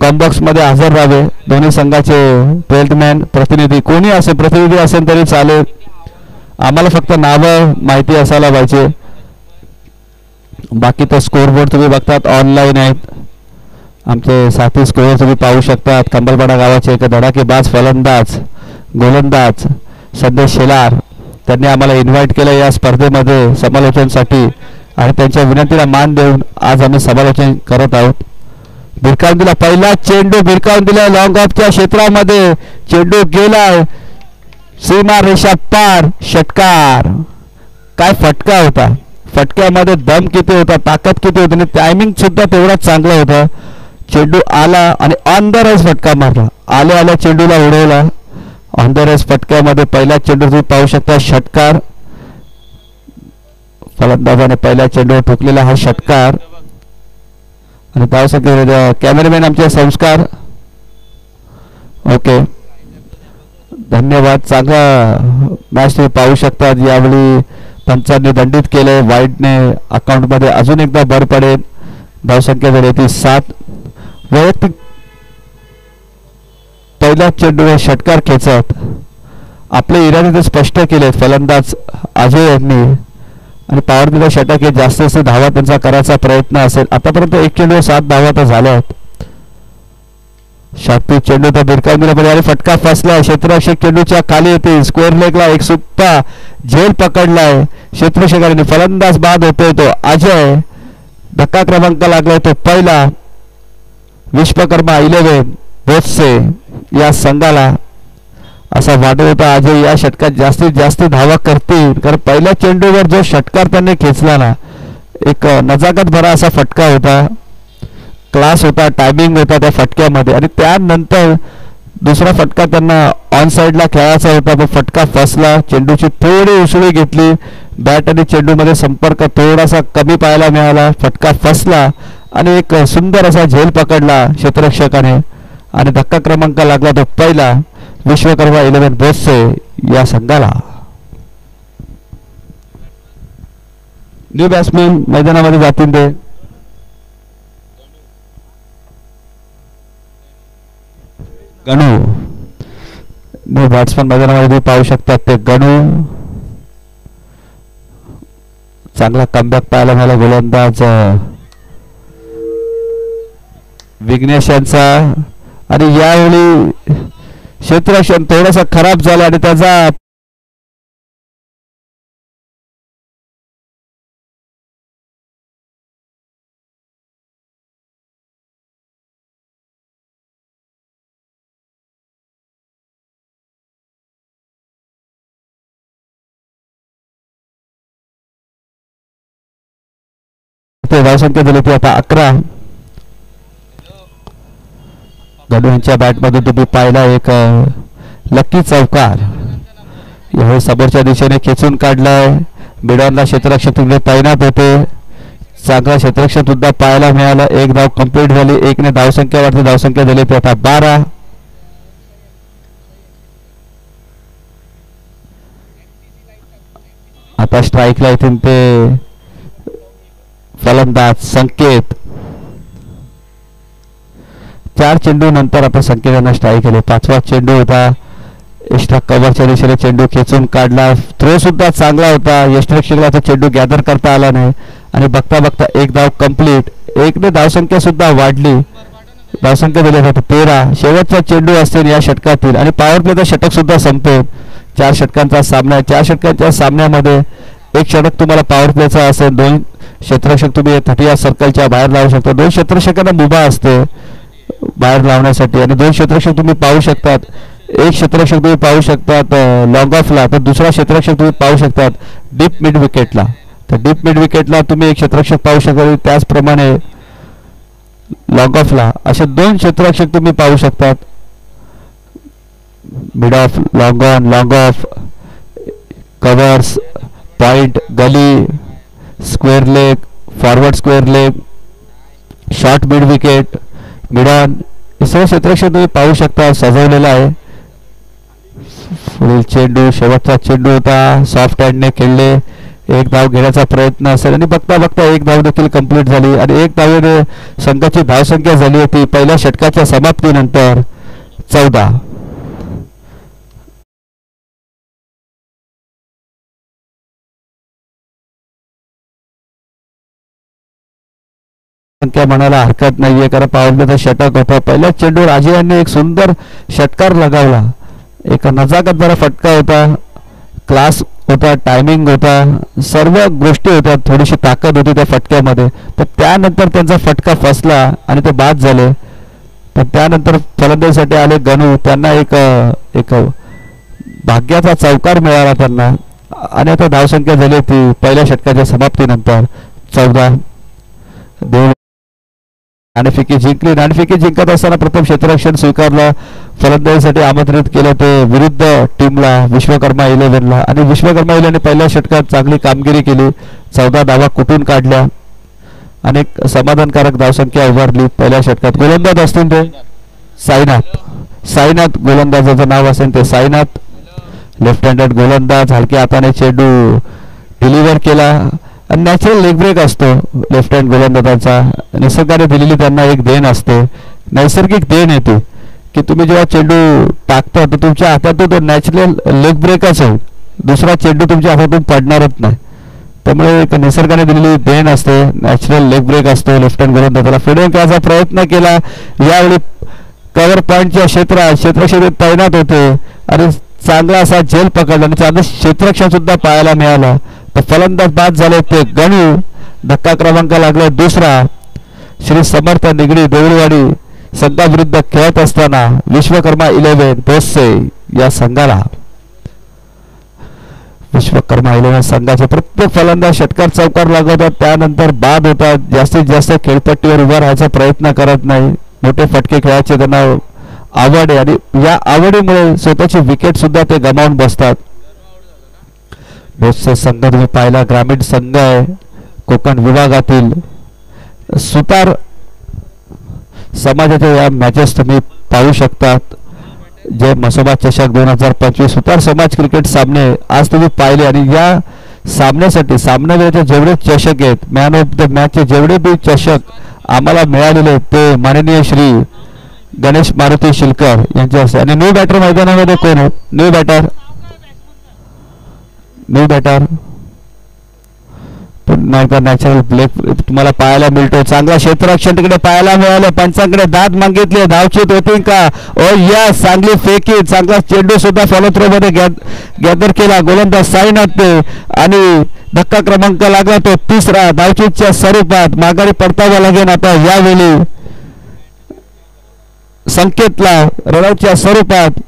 Combox मध्ये हजर राहावे दोन्ही संघाचे 12th मॅन प्रतिनिधी कोणी असेल प्रतिनिधी असेल तरी चालेल आम्हाला फक्त नावं माहिती असायला पाहिजे बाकी तो स्कोरबोर्ड तुम्ही बघतात ऑनलाईन आहेत आमचे साथी स्कोअर तुम्ही पाहू शकतात कंबलपाडा गावाचे एक धडाकेबाज फलंदाज गोलंदाज संदेश शेलार त्यांनी आम्हाला इन्व्हाइट केलं या स्पर्धेमध्ये समालोचनासाठी आणि त्यांच्या विनंतीला मान देऊन आज आम्ही समालोचन करत आहोत भिरकावून दिला पहिला चेंडू भिरकावून दिला लॉंग ऑफच्या क्षेत्रामध्ये चेंडू गेलाय सीमा रेषा पार षटकार काय फटका होता फटक्यामध्ये दम किती होता ताकद किती होती आणि टायमिंग सुद्धा तेवढाच चांगला होता चेंडू आला आणि ऑन द रेस फटका मारला आल्या चेंडूला उडवला ऑन द रेस फटक्यामध्ये पहिला चेंडू तुम्ही पाहू शकता षटकार फलंदाजाने पहिल्या चेंडूवर ठोकलेला हा षटकार आणि धावसंख्या कॅमेरामॅन आमचे संस्कार ओके धन्यवाद चांगला मॅच तुम्ही पाहू शकतात यावेळी पंचांनी दंडित केले वाईडने अकाउंटमध्ये अजून एकदा भर पडेल धावसंख्या झाली ती 7 वैयक्तिक पहिल्या चेंडूवर षटकार खेचत आपले इरादे ते स्पष्ट केले फलंदाज अजय यांनी आणि पॉवर प्लेचा षटक हे जास्त धावा त्यांचा करायचा प्रयत्न असेल आतापर्यंत 1 चेंडूवर 7 धावा तर झाल्या आहेत शॉर्ट पिच चेंडू तर भिरकावून दिला आणि फटका फसलाय क्षेत्ररक्षक चेंडूच्या खाली येते स्क्वेअर लेगला एक सुप्पा झेल पकडलाय क्षेत्ररक्षकाने फलंदाज बाद होतोय तो अजय धक्का क्रमांक लागलाय तो पहिला विश्वकर्मा 11 बोत्से या संघाला असा वाटत होता अजय या षटकात जास्तीत जास्त धावा करतील कारण पहिल्या चेंडूवर जो षटकार त्यांनी खेचला ना एक नजाकत भरा असा फटका होता क्लास होता टायमिंग होता त्या फटक्यामध्ये आणि त्यानंतर दुसरा फटका त्यांना ऑन साइडला खेळायचा होता तो फटका फसला चेंडूची थोडी उसळी घेतली बॅट आणि चेंडूमध्ये संपर्क थोडासा कमी पाहायला मिळाला फटका फसला आणि एक सुंदर असा झेल पकडला क्षेत्ररक्षकाने आणि धक्का क्रमांक लागला तो पहिला विश्वकर्मा 11 बोत्से या संघाला न्यू बॅट्समॅन मैदानामध्ये जातील ते गणू न्यू बॅट्समॅन मैदानामध्ये पाहू शकतात ते गणू चांगला कमबॅक पाहायला मला गोलंदाज विघ्नेश यांचा आणि यावेळी क्षेत्ररक्षण थोडासा खराब झाला आणि त्याचा धावसंख्या दिली ती आता 11 गणू यांच्या बॅटमधून तुम्ही पाहिला एक लकी चौकार यावेळी समोरच्या दिशेने खेचून काढलाय मिडॉनला क्षेत्ररक्षक तिकडे तैनात होते चांगला क्षेत्ररक्षक सुद्धा पाहायला मिळाला एक धाव कंप्लीट झाली 1 ने धावसंख्यावरती धावसंख्या दिली ती आता 12 आता स्ट्राईकला येतील ते फलंदाज संकेत 4 चेंडू नंतर आता संकेतांना स्ट्राईक केले 5वा चेंडू होता एक्स्ट्रा कव्हरच्या दिशेने चेंडू खेचून काढला थ्रो सुद्धा चांगला होता यष्टरक्षकाला तो चेंडू गॅदर करता आला नाही आणि बघता बघता एक धाव कंप्लीट 1 ने धावसंख्या सुद्धा वाढली धावसंख्या दिली जाते 13 शेवटचा चेंडू असतील या षटकातील आणि पॉवर प्लेचा षटक सुद्धा संपेल 4 षटकांचा सामना 4 षटकांच्या सामन्यामध्ये एक षटक तुम्हाला पॉवर प्लेचा असेल 2 क्षेत्ररक्षक तुम्ही 30 सर्कलच्या बाहेर लावू शकता 2 क्षेत्ररक्षकांना मुभा असते बाहेर लावण्यासाठी आणि 2 क्षेत्ररक्षक तुम्ही पाहू शकतात एक क्षेत्ररक्षक तुम्ही पाहू शकतात लॉंग ऑफला तर दुसरा क्षेत्ररक्षक तुम्ही पाहू शकतात डीप मिड विकेटला तर डीप मिड विकेटला तुम्ही एक क्षेत्ररक्षक पाहू शकता त्याचप्रमाणे लॉंग ऑफला असे 2 क्षेत्ररक्षक तुम्ही पाहू शकतात mid off long on long off covers point gully square leg forward square leg short mid wicket mid on हे सर्व क्षेत्ररक्षक तुम्ही पाहू शकता सजवलेला आहे पुढील चेंडू शेवटचा चेंडू होता सॉफ्ट हँडने खेळले एक धाव घेण्याचा प्रयत्न असेल आणि बघता बघता एक धाव देखील कंप्लीट झाली आणि एक धावेने संघाची धावसंख्या झाली होती पहिल्या षटकाच्या समाप्तीनंतर 14. संख्या म्हणायला हरकत नाहीये कारण पावरप्लेचा षटक होता. पहिल्या चेंडूवर अजय यांनी एक सुंदर षटकार लगावला. एक नजाकत भरा फटका होता, क्लास होता, टायमिंग होता, सर्व गोष्टी होत्या. थोडीशी ताकद होती त्या फटक्यामध्ये, पण त्यानंतर त्यांचा फटका फसला आणि ते बाद झाले. पण त्यानंतर फलंदाजीसाठी आले गणू. त्यांना एक भाग्याचा चौकार मिळाला त्यांना आणि आता धावसंख्या झाली ती पहिल्या षटकाच्या समाप्तीनंतर 14. नाणेफेकी जिंकली. नाणेफेकी जिंकत असताना प्रथम क्षेत्ररक्षण स्वीकारलं. फलंदाजीसाठी आमंत्रित केलं ते विरुद्ध टीमला विश्वकर्मा 11ला आणि विश्वकर्मा 11ने पहिल्या षटकात चांगली कामगिरी केली. 14 धावा कुठून काढल्या आणि एक समाधानकारक धावसंख्या उभारली पहिल्या षटकात. गोलंदाज असतील ते साईनाथ गोलंदाजाचं नाव असेल ते साईनाथ. लेफ्ट हँडेड गोलंदाज. हलक्या हाताने चेंडू डिलिव्हर केला. नॅचरल लेग ब्रेक असतो लेफ्ट हँड गोलंदाजाचा. निसर्गाने दिलेली त्यांना एक देण असते, नैसर्गिक देण येते की तुम्ही जेव्हा चेंडू टाकता तर तुमच्या हातातून तो नॅचरल लेग ब्रेकच होईल, दुसरा चेंडू तुमच्या हातातून पडणारच नाही. त्यामुळे एक निसर्गाने दिलेली देण असते, नॅचरल लेग ब्रेक असतो लेफ्ट हँड गोलंदाजाला. फिल्डिंग करायचा प्रयत्न केला. यावेळी कव्हर पॉईंटच्या क्षेत्रक्षेत्रात तैनात होते आणि चांगला असा झेल पकडला आणि चांगलं क्षेत्ररक्षण सुद्धा पाहायला मिळाला. तर फलंदाज बाद झाले ते गणू. धक्का क्रमांक लागला दुसरा. श्री समर्थ निगडी देऊळवाडी संघाविरुद्ध खेळत असताना विश्वकर्मा 11 भोसले या संघाला. विश्वकर्मा 11 संघाचे प्रत्येक फलंदाज षटकार चौकार लागवतात, त्यानंतर बाद होतात. जास्तीत जास्त खेळपट्टीवर उभा राहायचा प्रयत्न करत नाही. मोठे फटके खेळायचे त्यांना आवड आहे आणि या आवडीमुळे स्वतःची विकेट सुद्धा ते गमावून बसतात. भोसले संघ तुम्ही पाहिला ग्रामीण संघ आहे, कोकण विभागातील. सुतार समाजाच्या या मॅचेस तुम्ही पाहू शकतात. जे मसोबा चषक 2025 सुतार समाज क्रिकेट सामने आज तुम्ही पाहिले आणि या सामन्यासाठी सामन्याचे जेवढे चषक आहेत, मॅन ऑफ द मॅचचे जेवढे बी चषक आम्हाला मिळालेले ते माननीय श्री गणेश मारुती शिलकर यांचे असते. आणि न्यू बॅटर मैदानामध्ये कोण आहे? न्यू बॅटर पुन्हा एकदा नॅचरल ब्रेक तुम्हाला पाहायला मिळतो. चांगला क्षेत्ररक्षण तिकडे पाहायला मिळालं. पंचांकडे दाद मागितले, धावचीत होती का? ओ या चांगली फेकी, चांगला चेंडू सुद्धा फॉलो थ्रो मध्ये गॅदर केला गोलंदाज साईनाथ ते आणि धक्का क्रमांक लागला तो तिसरा. धावचीतच्या स्वरूपात माघारी परतावा लागेल आता यावेळी संकेतला रनआउटच्या स्वरूपात.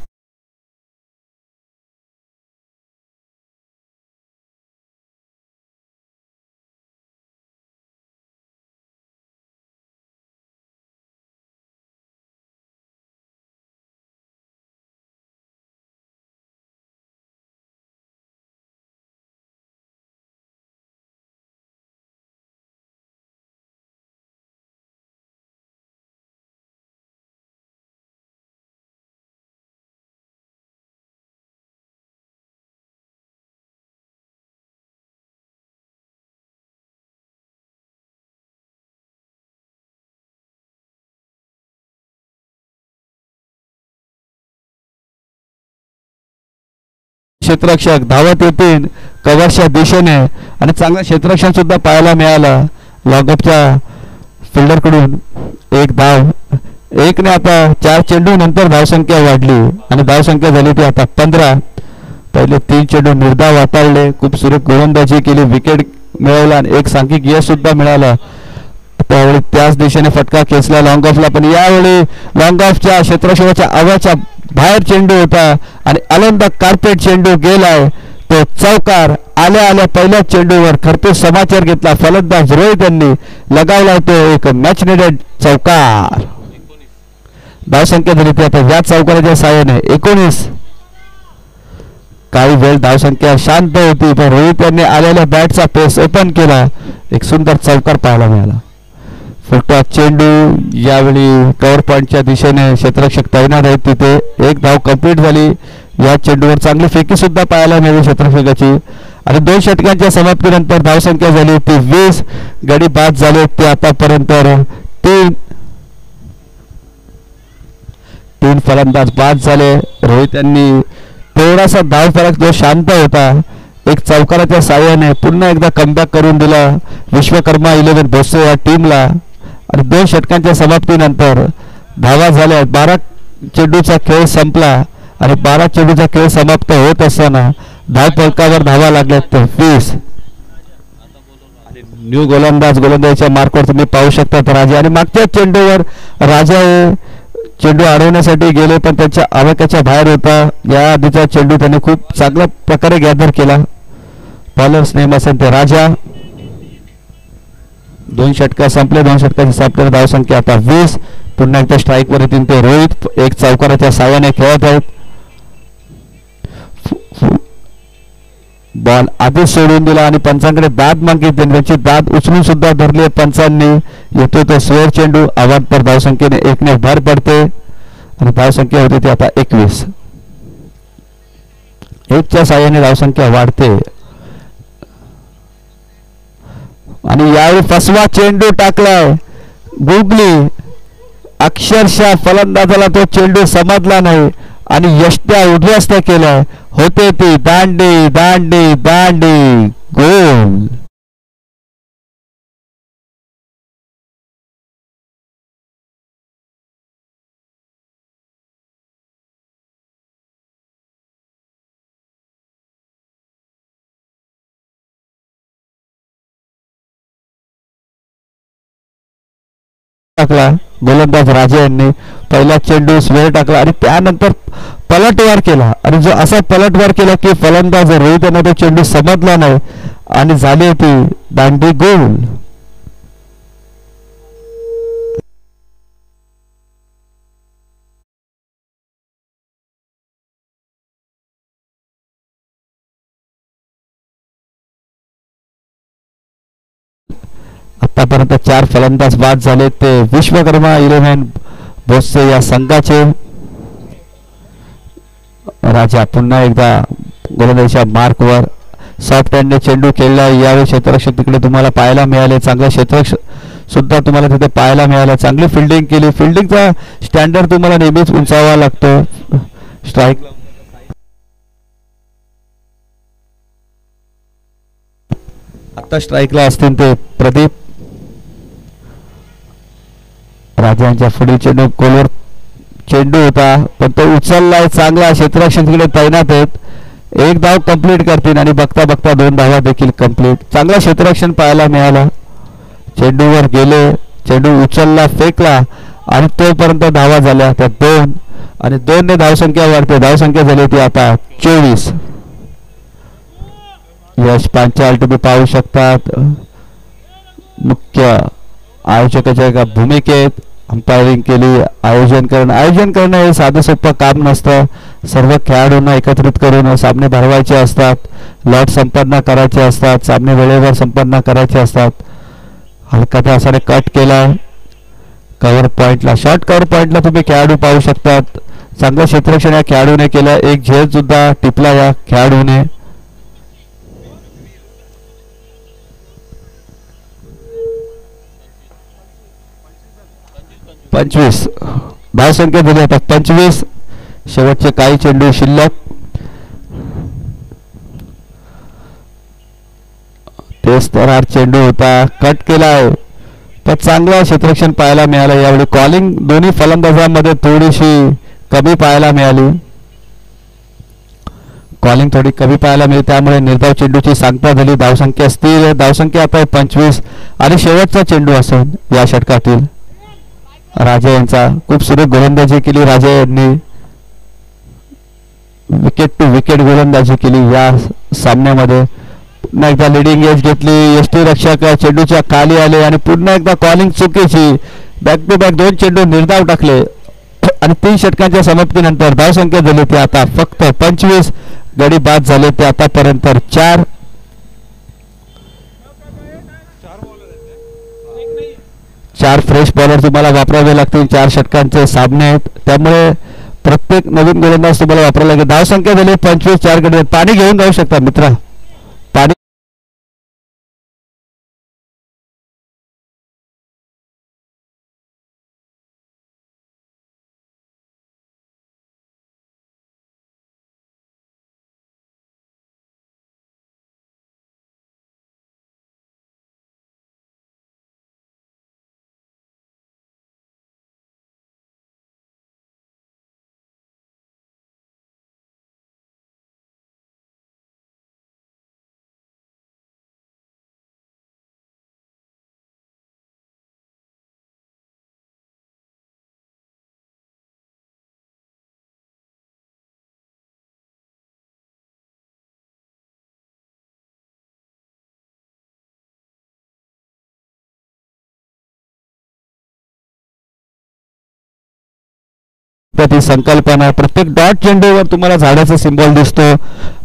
क्षेत्ररक्षक धावत येतील कव्हरच्या दिशेने आणि चांगला क्षेत्ररक्षण सुद्धा पाहायला मिळाला लॉगअपच्या फिल्डर कडून. एक धाव, एकने आता 4 चेंडू नंतर धावसंख्या वाढली आणि धावसंख्या झाली ती आता 15. पहिले 3 चेंडू निर्धाव हाताळले, खूप सुरेख गोलंदाजी केली, विकेट मिळवला आणि एक सांघिक यश सुद्धा मिळाला. त्यावेळी त्याच दिशेने फटका खेचला लॉंग ऑफला, पण यावेळी लॉंग ऑफच्या क्षेत्ररक्षकाच्या आवाच्या बाहेर चेंडू होता आणि अलंदा कार्पेट चेंडू गेलाय तो चौकार. आल्या आल्या पहिल्या चेंडूवर खरपूस समाचार घेतला फलंदाज रोहित यांनी, लगावला तो एक मॅच नेडेड चौकार. धावसंख्या झाली ती आता या चौकाराच्या साहाय्याने 19. काही वेळ धावसंख्या शांत होती पण रोहित यांनी आलेल्या बॅटचा पेस ओपन केला. एक सुंदर चौकार पाहायला मिळाला. फुलटॉ चेंडू यावेळी कव्हर पॉईंटच्या दिशेने क्षेत्ररक्षक तैनात आहेत तिथे. एक धाव कंप्लीट झाली. या चेंडूवर चांगली फेकी सुद्धा पाहायला मिळाली क्षेत्ररक्षकाची आणि 2 षटकांच्या समाप्तीनंतर धावसंख्या झाली ती 20. गडी बाद झाले ते आतापर्यंत 3 फलंदाज बाद झाले. रोहित यांनी थोडासा धाव फरक जो शांत होता एक चौकाराच्या साह्याने पुन्हा एकदा कमबॅक करून दिला विश्वकर्मा 11 भोसले या टीमला. आणि 2 षटकांच्या समाप्तीनंतर धावा झाल्या. 12 चेंडूचा खेळ संपला आणि 12 चेंडूचा खेळ समाप्त होत असताना धाव फलकावर धावा लागल्यात 20. न्यू गोलंदाजाच्या मार्कवर तुम्ही पाहू शकता राजा. आणि मागच्या चेंडूवर राजा चेंडू अडवण्यासाठी गेले पण त्यांच्या आवाक्याच्या बाहेर होता. या आधीचा चेंडू त्याने खूप चांगल्या प्रकारे गॅदर केला. बॉलर्स नेम असेल ते राजा. 2 षटका संपले. 2 षटकाची संपलेली धावसंख्या आता 20. पुन्हा एकदा स्ट्राईकवर येतील ते रोहित एक चौकाराच्या साह्याने खेळत आहेत. बॉल आधीच सोडून दिला आणि पंचांकडे दाद मागितली. त्याची दाद उचलून सुद्धा धरली पंचांनी. येतो तो स्वेर चेंडू आवाज पर धावसंख्येने 1ने भर पडते आणि धावसंख्या होते ती आता 21. 1च्या साह्याने धावसंख्या वाढते. आणि यावेळी फसवा चेंडू टाकलाय गुगली. अक्षरशः फलंदाजाला तो चेंडू समजला नाही आणि यष्ट्या उद्ध्वस्त केलाय. होते ती दांडी दांडी दांडी गोल. टाकला गोलंदाज राजे यांनी. पहिला चेंडू स्वेर टाकला आणि त्यानंतर पलटवार केला. आणि जो असा पलटवार केला की फलंदाज रोहित यांना तो चेंडू समजला नाही आणि झाली ती दांडी गोल. आतापर्यंत 4 फलंदाज बाद झाले ते विश्वकर्मा 11 भोसले या संघाचे. राजा पुन्हा एकदा गोलंदाजीच्या मार्कवर सॉफ्ट हँडने चेंडू खेळला. यावेळी क्षेत्ररक्षक तिकडे तुम्हाला पाहायला मिळाले. चांगला क्षेत्ररक्षक सुद्धा तुम्हाला तिथे पाहायला मिळाला. चांगली फिल्डिंग केली. फिल्डिंगचा स्टँडर्ड तुम्हाला नेहमीच उंचावा लागतो. स्ट्राईक आता स्ट्राईकला असतील ते प्रदीप. राजांच्या पुढील चेंडू गोलवर चेंडू होता पण तो उचललाय चांगला. क्षेत्ररक्षक तिकडे तैनात आहेत. 1 धाव कंप्लीट करतील आणि बघता बघता 2 धावा देखील कंप्लीट. चांगला क्षेत्ररक्षण पाहायला मिळाला. चेंडूवर गेले. चेंडू उचलला फेकला आणि तोपर्यंत धावा झाल्या त्या 2 आणि 2ने धावसंख्या वाढते. धावसंख्या झाली ती आता 24. यश पांचाल तुम्ही पाहू शकतात. मुख्य आयोजकाच्या एका भूमिकेत अंपायरिंग केली. आयोजन करणं हे साधं सोपं काम नसतं. सर्व खेळाडूंना एकत्रित करून सामने भरवायचे असतात. लॉट संपन्न करायचे असतात. सामने वेळेवर संपन्न करायचे असतात. हलका त्या असाने कट केला कव्हर पॉइंटला. शॉर्ट कव्हर पॉइंटला तुम्ही खेळाडू पाहू शकतात. चांगलं क्षेत्ररक्षण या खेळाडूने केलं. एक झेल सुद्धा टिपला या खेळाडूने. पंचवीस धावसंख्या दिली आता 25. शेवटचे काही चेंडू शिल्लक. तेच तर चेंडू होता. कट केलाय पण चांगलं क्षेत्ररक्षण पाहायला मिळालं. यावेळी कॉलिंग दोन्ही फलंदाजांमध्ये थोडीशी कमी पाहायला मिळाली. कॉलिंग थोडी कमी पाहायला मिळाली त्यामुळे निर्धाव चेंडूची सांगता झाली. धावसंख्या स्थिर. धावसंख्या आता 25 आणि शेवटचा चेंडू असेल या षटकातील. राजा यांचा खूप सुरेख गोलंदाजी केली. राजा यांनी विकेट टू विकेट गोलंदाजी केली या सामन्यामध्ये. पुन्हा एकदा लिडिंग एज घेतली. यष्टीरक्षक चेंडूच्या खाली आले आणि पुन्हा एकदा कॉलिंग चुकीची. बॅक टू बॅक 2 चेंडू निर्धाव टाकले आणि 3 षटकांच्या समाप्तीनंतर धावसंख्या झाली ती आता फक्त 25. गडी बाद झाले ते आतापर्यंत 4. 4 फ्रेश बॉलर तुम्हाला वापरावे लागतील. 4 षटकांचे सामने आहेत त्यामुळे प्रत्येक नवीन गोलंदाज तुम्हाला वापरायला लागेल. धावसंख्या झाली 25. 4 गडी. पाणी घेऊन जाऊ शकता मित्रा. ती संकल्पना. प्रत्येक डॉट चेंडूवर तुम्हाला झाडाचा सिंबॉल दिसतो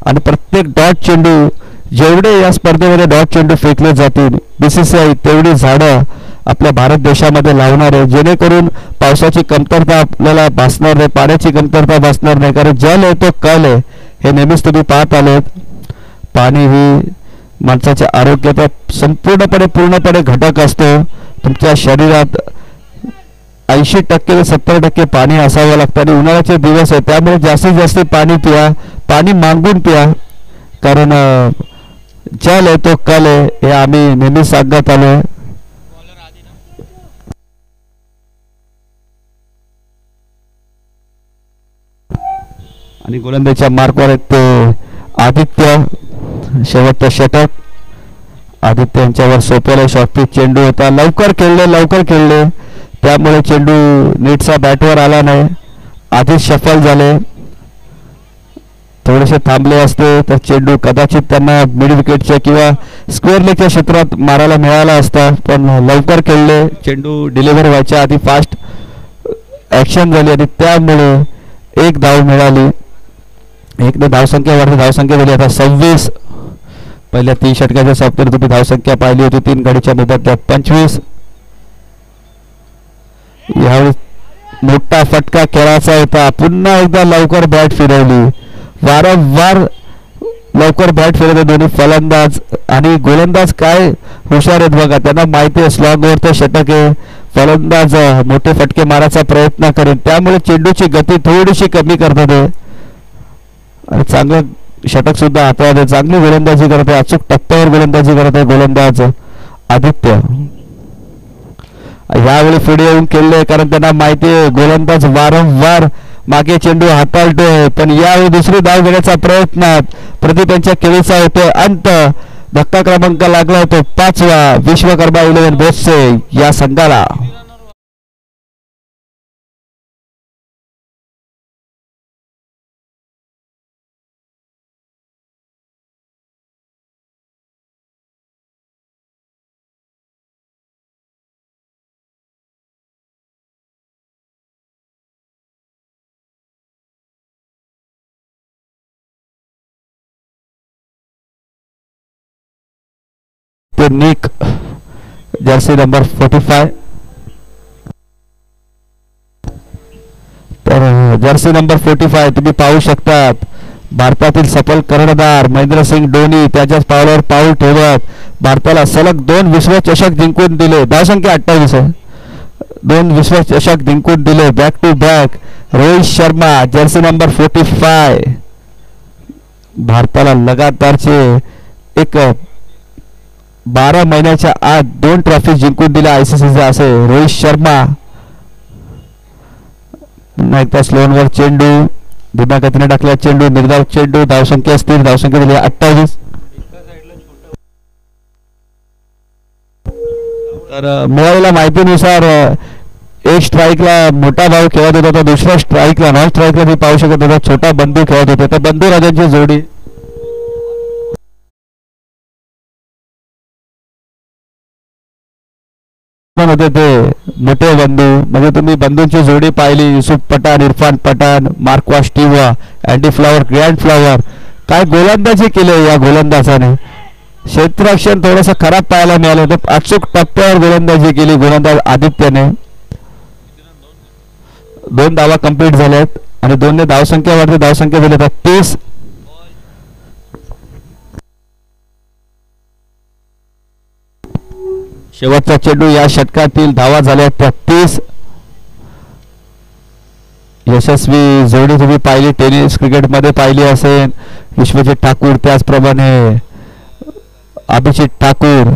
आणि प्रत्येक डॉट चेंडू जेवढे या स्पर्धेमध्ये डॉट चेंडू फेकले जातील BCCI तेवढी झाडं आपल्या भारत देशामध्ये लावणार आहे, जेणेकरून पावसाची कमतरता आपल्याला भासणार नाही, पाण्याची कमतरता भासणार नाही. कारण जल आहे तो कल आहे हे नेहमीच तुम्ही पाहत आलेत. पाणी ही माणसाच्या आरोग्याचा संपूर्णपणे पूर्णपणे घटक असतो. तुमच्या शरीरात 80% ते 70% पाणी असावं लागतं आणि उन्हाळ्याचे दिवस आहे त्यामुळे जास्तीत जास्त पाणी पिया, पाणी मागून पिया. कारण जल आहे तो कल आहे हे आम्ही नेहमी सांगत आलो. आणि गोलंदाजीच्या मार्कवर आहेत ते आदित्य. शेवटचा षटक आदित्य यांच्यावर सोपवला. शॉर्ट पिच चेंडू होता, लवकर खेळले त्यामुळे चेंडू नीटचा बॅटवर आला नाही. आधीच शफल झाले, थोडेसे थांबले असते तर चेंडू कदाचित त्यांना मिड विकेटच्या किंवा स्क्वेअर लेगच्या क्षेत्रात मारायला मिळाला असता. पण लवकर खेळले, चेंडू डिलिव्हर व्हायच्या आधी फास्ट ॲक्शन झाली आणि त्यामुळे एक धाव मिळाली. एक धावसंख्या वाढते, धावसंख्या झाली आता 26. पहिल्या 3 षटकाच्या सामन्यात तुम्ही धावसंख्या पाहिली होती 3 गडीच्या मोबदल्यात 25. यावेळी मोठा फटका खेळाचा होता. पुन्हा एकदा लवकर बॅट फिरवली, वारंवार लवकर बॅट फिरवते दोन्ही फलंदाज आणि गोलंदाज काय हुशार आहेत बघा. त्यांना माहिती आहे स्लॉगवरचं षटक आहे, फलंदाज मोठे फटके मारायचा प्रयत्न करेल त्यामुळे चेंडूची गती थोडीशी कमी करतात आणि चांगलं षटक सुद्धा हाताळते. चांगली गोलंदाजी करत आहे, अचूक टप्प्यावर गोलंदाजी करत आहे गोलंदाज आदित्य. यावेळी पुढे येऊन खेळले कारण त्यांना माहिती आहे गोलंदाज वारंवार मागे चेंडू हाताळतोय. पण यावेळी दुसरी धाव घेण्याचा प्रयत्न प्रदीप यांच्या खेळीचा होतोय. अंत धक्का क्रमांक लागला होतो 5वा विश्वकर्मा 11 बोसचे या संघाला. निक जर्सी नंबर 45. तर जर्सी नंबर 45 तुम्ही पाहू शकतात भारतातील सफल कर्णधार महेंद्रसिंग धोनी त्याच्याच पावलावर पाऊल ठेवत भारताला सलग 2 विश्वचषक जिंकून दिले. धावसंख्या 28 आहे. 2 विश्वचषक जिंकून दिले back to back. Rohit Sharma jersey number 45 भारताला लगातारचे एक 12 महिन्याच्या आत 2 ट्रॉफी जिंकून दिल्या ICCच्या असे रोहित शर्मा. पुन्हा एकदा स्लोनवर चेंडू, धीम्या गतीने टाकला चेंडू, निर्धाव चेंडू, धावसंख्या स्थिर, धावसंख्या दिली 28. तर मिळालेल्या माहितीनुसार एक स्ट्राईकला मोठा भाऊ खेळत होता तर दुसऱ्या स्ट्राईकला नॉन स्ट्राईकला मी पाहू शकत होता छोटा बंधू खेळत होते. तर बंधू राजांची जोडी होते ते मोठे बंधू. म्हणजे तुम्ही बंधूंची जोडी पाहिली, युसुफ पठाण, इरफान पठाण, मार्कवास टिवा, अँडी फ्लॉवर, ग्रँड फ्लॉवर. काय गोलंदाजी केली या गोलंदाजाने. क्षेत्ररक्षण थोडंसं खराब पाहायला मिळालं होतं. अचूक टप्प्यावर गोलंदाजी केली गोलंदाज आदित्यने. 2 धावा कंप्लीट झाल्यात आणि 2ने धावसंख्या वाढते. धावसंख्या दिली 30. शेवटचा चेंडू या षटकातील धावा झाल्या 33. यशस्वी जोडी तुम्ही पाहिली टेनिस क्रिकेटमध्ये पाहिली असेल. विश्वजित ठाकूर त्याचप्रमाणे अभिजित ठाकूर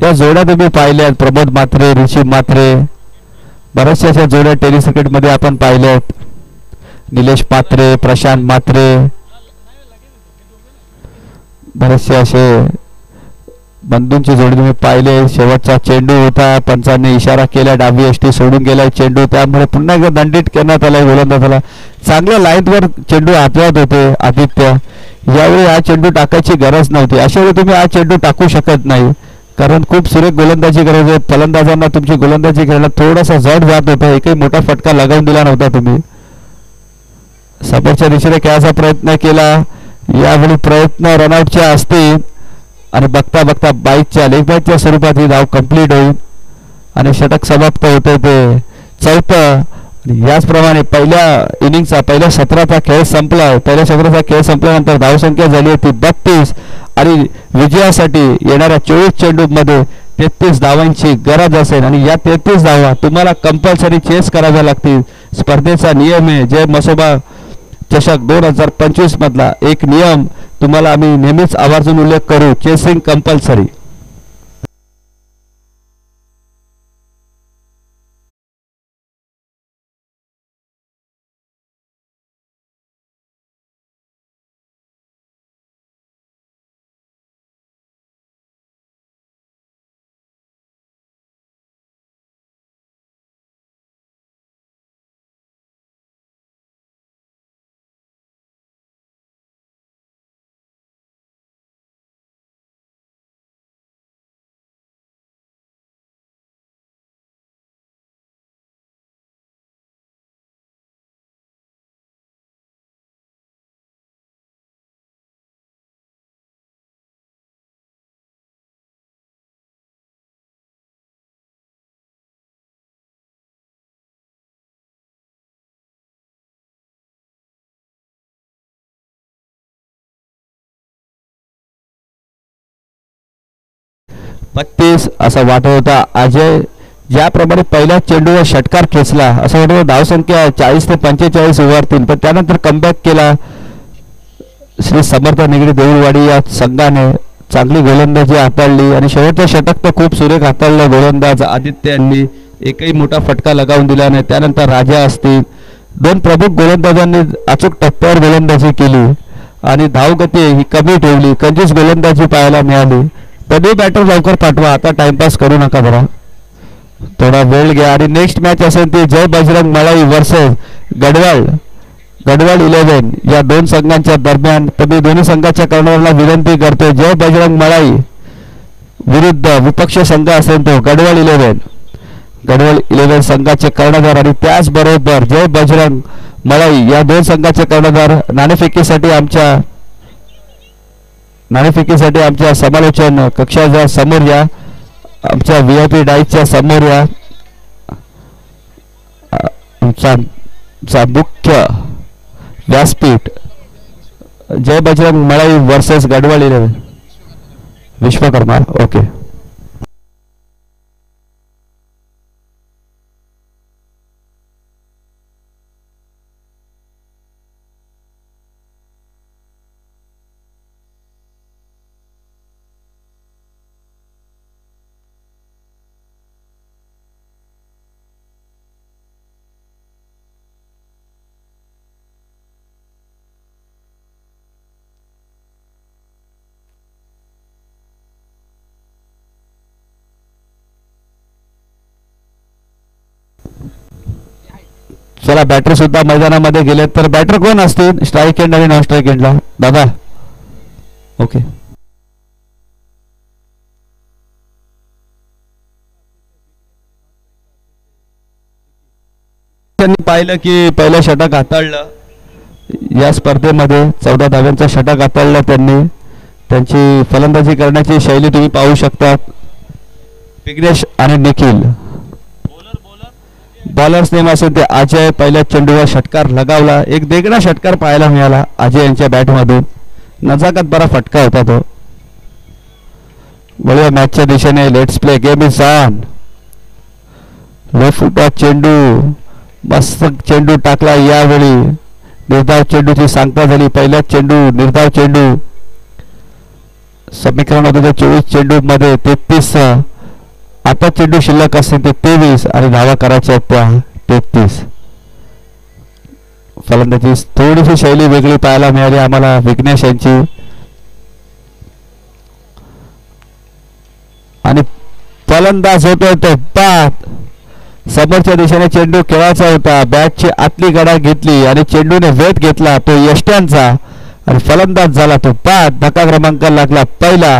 या जोड्या तुम्ही पाहिल्यात. प्रमोद म्हात्रे, ऋषी म्हात्रे, बऱ्याचशा अशा जोड्या टेनिस क्रिकेटमध्ये आपण पाहिल्यात. निलेश म्हात्रे, प्रशांत म्हात्रे, बरेचसे असे बंधूंची जोडी तुम्ही पाहिले. शेवटचा चेंडू होता, पंचांनी इशारा केला, डावी यष्टी सोडून गेलाय चेंडू, त्यामुळे पुन्हा एकदा दंडित करण्यात आलाय गोलंदाजाला. चांगल्या लाईनवर चेंडू हाताळत होते आदित्य. यावेळी हा चेंडू टाकायची गरज नव्हती. अशा वेळी तुम्ही हा चेंडू टाकू शकत नाही कारण खूप सुरेख गोलंदाजी करत होते. फलंदाजांना तुमची गोलंदाजी खेळायला थोडासा जड जात होता. एकही मोठा फटका लगावून दिला नव्हता तुम्ही. समोरच्या दिशेने खेळायचा प्रयत्न केला, यावेळी प्रयत्न रनआउटचे असतील आणि बघता बघता बाईकच्या लेग बाईकच्या स्वरूपात ही धाव कंप्लीट होईल आणि षटक समाप्त होते ते चौथं. याचप्रमाणे पहिल्या इनिंगचा पहिल्या सत्राचा खेळ संपला. पहिल्या सत्राचा खेळ संपल्यानंतर धावसंख्या झाली होती 32 आणि विजयासाठी येणाऱ्या 24 चेंडूमध्ये 33 धावांची गरज असेल आणि या 33 धावा तुम्हाला कंपल्सरी चेस कराव्या लागतील. स्पर्धेचा नियम आहे, जय मसोबा चषक 2025 मधला एक नियम तुम्हाला आम्ही नेहमीच आवर्जून उल्लेख करू, चेसिंग कंपल्सरी. असा वाटत होता. अजय ज्याप्रमाणे पहिल्या चेंडूवर षटकार खेचला असं वाटत होतं धावसंख्या 40 ते 45 उभारतील, पण त्यानंतर कमबॅक केला श्री समर्थ निगडी देऊळवाडी या संघाने. चांगली गोलंदाजी हाताळली आणि शेवटचं षटक तर खूप सुरेख हाताळलं गोलंदाज आदित्य यांनी, एकही मोठा फटका लगावून दिला नाही. त्यानंतर राजा असतील, दोन प्रमुख गोलंदाजांनी अचूक टप्प्यावर गोलंदाजी केली आणि धावगती ही कमी ठेवली, कंजूस गोलंदाजी पाहायला मिळाली. कधी बॅटर लवकर पाठवा, आता टाइमपास करू नका बरा, थोडा वेळ घ्या. आणि नेक्स्ट मॅच असेल ती जय बजरंग मळाई वर्सेस गडवाल 11 या दोन संघांच्या दरम्यान. तर मी दोन्ही संघाच्या कर्णधाराला विनंती करतो, जय बजरंग मळाई विरुद्ध विपक्ष संघ असेल तो गडवाल 11 संघाचे कर्णधार आणि त्याचबरोबर जय बजरंग मळाई या दोन संघाचे कर्णधार नाणेफेकीसाठी आमच्या समालोचन कक्षाच्या समोर या, आमच्या VIP डाईच्या समोर या. आमचा मुख्य व्यासपीठ जय बजरंग मळाई वर्सेस गडवाल 11 विश्वकर्मा. ओके. चला बॅटर सुद्धा मैदानामध्ये गेले. तर बॅटर कोण असतील स्ट्राईक एंड आणि नॉन स्ट्राईक एंडला दादा? ओके. त्यांनी पाहिलं की पहिलं षटक हाताळलं या स्पर्धेमध्ये, 14 धाव्यांचं षटक हाताळलं त्यांनी. त्यांची फलंदाजी करण्याची शैली तुम्ही पाहू शकता. विघ्नेश आणि निखिल बॉलर्स नेम असेल ते अजय पहिल्या चेंडूवर षटकार लगावला, एक देखणा षटकार पाहायला मिळाला अजय यांच्या बॅटमधून. नजाकत बरा फटका होता तो. वळूया मॅचच्या दिशेने. Let's play, game is on. Left फुटॉच चेंडू, मस्त चेंडू टाकला. यावेळी निर्धाव चेंडूची सांगता झाली. पहिला चेंडू निर्धाव चेंडू. समीकरण होतं ते 24 चेंडू मध्ये 33. आता चेंडू शिल्लक असतील ते 23 आणि धावा करायच्या त्या 33. फलंदाजी थोडीशी शैली वेगळी पाहायला मिळाली आम्हाला विघ्नेश यांची. आणि फलंदाज होतोय तो बाद. समोरच्या दिशेने चेंडू खेळायचा होता, बॅटची आतली गडा घेतली आणि चेंडूने वेध घेतला तो यष्ट्यांचा आणि फलंदाज झाला तो बाद. धक्का क्रमांक लागला पहिला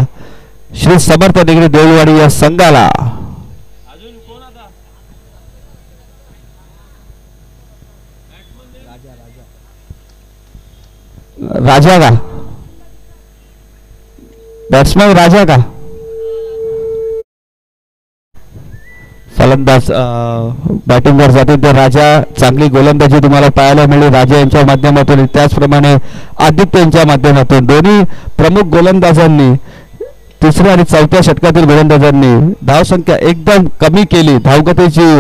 श्री समर्थ निगडी देऊळवाडी या संघाला. राजा का बॅट्समन राजा का फलंदाज बॅटिंगवर जाते तर राजा चांगली गोलंदाजी तुम्हाला पाहायला मिळेल राजा यांच्या माध्यमातून त्याचप्रमाणे आदित्य यांच्या माध्यमातून दोन्ही प्रमुख गोलंदाजांनी तिसऱ्या आणि चौथ्या षटकातील गोलंदाजांनी धावसंख्या एकदम कमी केली धावगतीची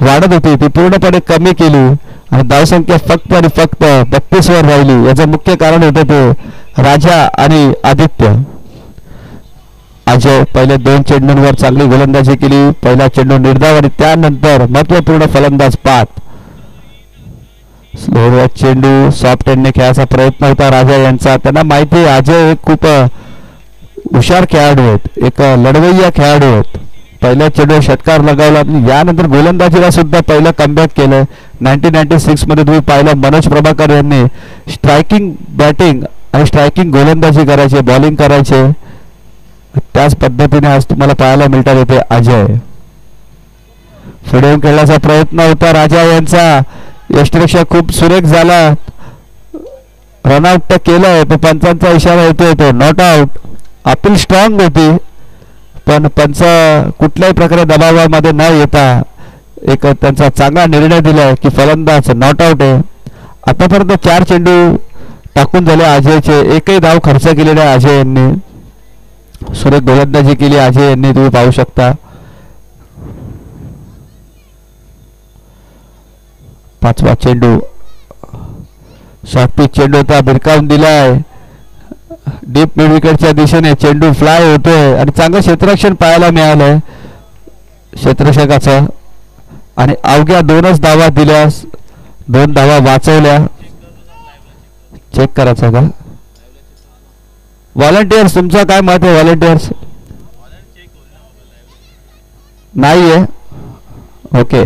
वाढत होती ती पूर्णपणे कमी केली आणि धावसंख्या फक्त आणि फक्त 32 वर राहिली याचं मुख्य कारण होतं ते राजा आणि आदित्य अजय पहिले 2 चेंडूंवर चांगली गोलंदाजी केली पहिला चेंडू निर्धाव आणि त्यानंतर महत्वपूर्ण फलंदाज पात स्लोवर चेंडू सॉफ्ट हँडने खेळायचा प्रयत्न होता राजा यांचा त्यांना माहिती आहे अजय एक खूप हुशार खेळाडू आहेत एक लढवय्या खेळाडू आहेत पहिल्या चेंडूवर षटकार लगावला यानंतर गोलंदाजीला सुद्धा पहिलं कमबॅक केलं 1996 मध्ये तुम्ही पाहिलं मनोज प्रभाकर यांनी स्ट्रायकिंग बॅटिंग आणि स्ट्रायकिंग गोलंदाजी करायचे बॉलिंग करायचे त्याच पद्धतीने आज तुम्हाला पाहायला मिळतात येते अजय पुढे येऊन खेळण्याचा प्रयत्न होता राजा यांचा यष्टिरक्षक खूप सुरेख झाला रनआउट तर केलंय तो पंचांचा इशारा येतोय तो नॉट आउट अपील स्ट्रॉंग होती पण पंच कुठल्याही प्रकारे दबावामध्ये न येता एक त्यांचा चांगला निर्णय दिलाय की फलंदाज नॉट आउट आहे आतापर्यंत 4 चेंडू टाकून झाले अजयचे एकही धाव खर्च केलेला आहे अजय यांनी सुरेख गोलंदाजी केली अजय यांनी तुम्ही पाहू शकता 5वा चेंडू शॉर्टपिच चेंडू होता भिरकावून दिलाय डीप मिड विकेटच्या दिशेने चेंडू फ्लाय होतोय आणि चांगलं क्षेत्ररक्षण पाहायला मिळालंय क्षेत्ररक्षकाचं आणि अवघ्या 2च धावा दिल्या 2 धावा वाचवल्या चेक करायचं का व्हॉलंटियर्स तुमचं काय मत आहे व्हॉलंटियर्स नाहीये ओके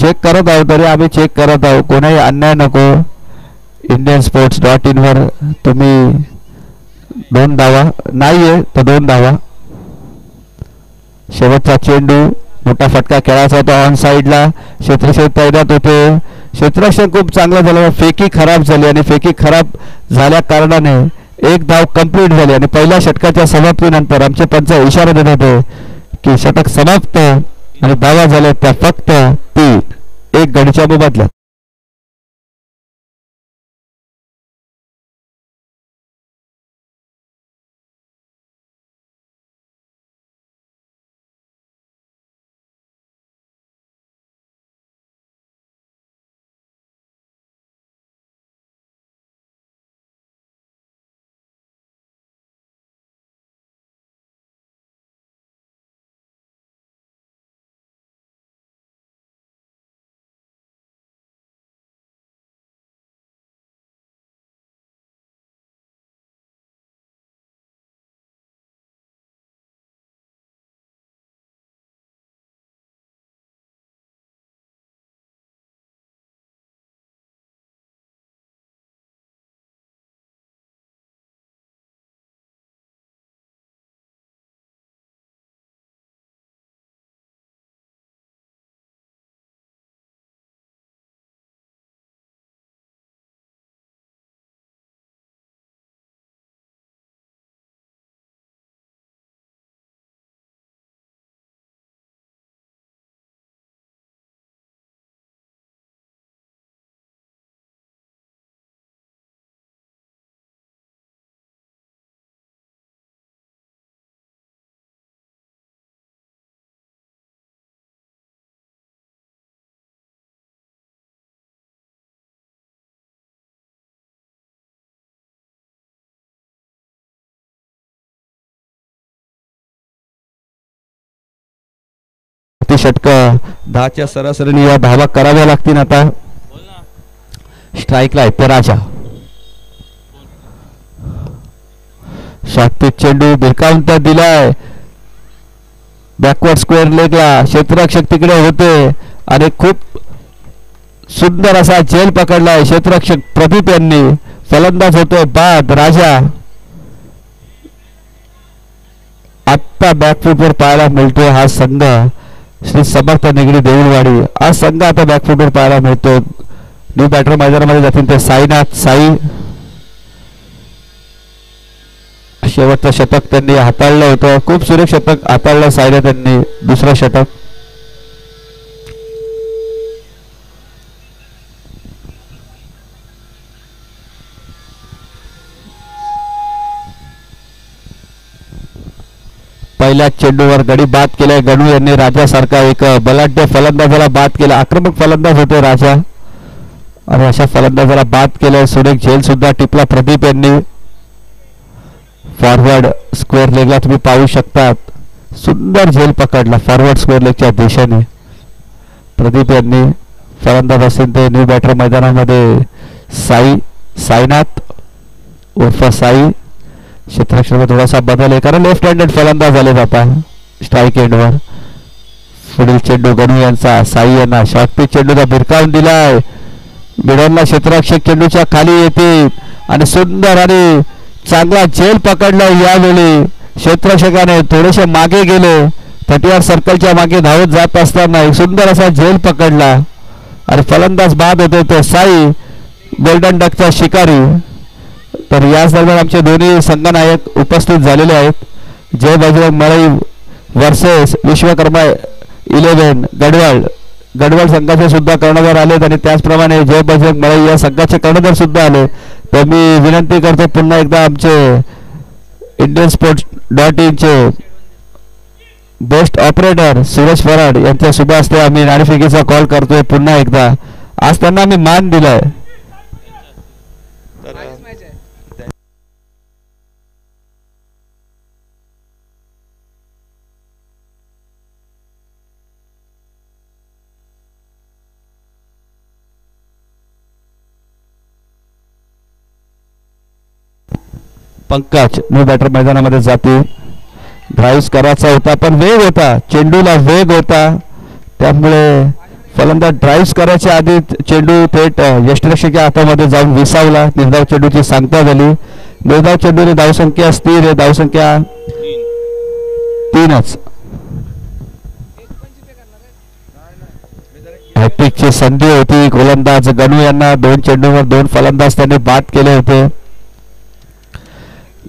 चेक करत आहोत तरी आम्ही चेक करत आहोत कोणाही अन्याय नको indiansports.in वर तुम्ही 2 धावा नाहीये तर 2 धावा शेवटचा चेंडू मोठा फटका खेळायचा होता ऑन साइडला क्षेत्ररक्षक तैनात होते क्षेत्ररक्षक खूप चांगला झाला फेकी खराब झाली आणि फेकी खराब झाल्या कारणाने 1 धाव कंप्लीट झाली आणि पहिल्या षटकाच्या समाप्तीनंतर आमचे पंच इशारा देत होते की षटक समाप्त आणि धावा झाल्या त्या फक्त 3 1 गडीच्या मोबदल्यात षटक 10च्या सरासरीने या धावा कराव्या लागतील आता स्ट्राईकला आहे राजा शॉर्टपिच चेंडू भिरकावून तर दिलाय बॅकवर्ड स्क्वेअर लेगला क्षेत्ररक्षक तिकडे होते आणि खूप सुंदर असा झेल पकडलाय क्षेत्ररक्षक प्रदीप यांनी फलंदाज होतोय बाद राजा आता बॅकफूटवर पाहायला मिळतोय हा संघ श्री समर्थ निगडी देऊळवाडी आज संघ आता बॅकफूटवर पाहायला मिळतो न्यू बॅटर मैदानामध्ये जातील ते साईनाथ साई. शेवटचं शतक त्यांनी हाताळलं होतं, खूप सुरेख शतक हाताळलं साईनाथ त्यांनी, दुसरं शतक. पहिल्याच चेंडूवर गडी बाद केलाय गणू यांनी. राजासारखा एक बलाढ्य फलंदाजाला बाद केला, आक्रमक फलंदाज होते राजा आणि अशा फलंदाजाला बाद केलाय. सुरेख झेल सुद्धा टिपला प्रदीप यांनी. फॉरवर्ड स्क्वेअर लेगला तुम्ही पाहू शकतात, सुंदर झेल पकडला फॉरवर्ड स्क्वेअर लेगच्या दिशेने प्रदीप यांनी. फलंदाज असेल ते न्यू बॅटर मैदानामध्ये साईनाथ उर्फ साई. क्षेत्ररक्षणामध्ये थोडासा बदल आहे कारण लेफ्ट हँडेड फलंदाज आले जाता स्ट्राईक एंडवर. पुढील चेंडू गणू यांचा, साई यांना शॉर्ट पिच चेंडूचा भिरकावून दिलाय. मिडलला क्षेत्ररक्षक चेंडूच्या खाली येते आणि सुंदर आणि चांगला झेल पकडला. यावेळी क्षेत्ररक्षकाने थोडेसे मागे गेले, 30 सर्कलच्या मागे धावत जात असताना एक सुंदर असा झेल पकडला आणि फलंदाज बाद होते तो साई, गोल्डन डकचा शिकारी. तर याच दरम्यान आमचे दोन्ही संघनायक उपस्थित झालेले आहेत. जय बजरंग मळई वर्सेस विश्वकर्मा 11 गडवाल संघाचे सुद्धा कर्णधार आलेत आणि त्याचप्रमाणे जय बजरंग मळई या संघाचे कर्णधार सुद्धा आले. तर मी विनंती करतो पुन्हा एकदा आमचे indiansports.in चे बेस्ट ऑपरेटर सुरेश फराड यांच्या शुभ हस्ते आम्ही नाणेफेकीचा कॉल करतोय पुन्हा एकदा. आज त्यांना आम्ही मान दिलाय. पंकज न्यू बॅटर मैदानामध्ये जाते. ड्राईव्ह करायचा होता पण वेग होता, चेंडूला वेग होता, त्यामुळे फलंदाज ड्राईव्ह करायच्या आधी चेंडू थेट यष्टिरक्षकाच्या हातामध्ये जाऊन विसावला. निर्धाव चेंडूची सांगता झाली. निर्धाव चेंडूने धावसंख्या स्थिर आहे, धावसंख्या 3च. हॅट्रिकची संधी होती. गोलंदाज गणू यांना 2 चेंडूवर 2 फलंदाज त्यांनी बाद केले होते.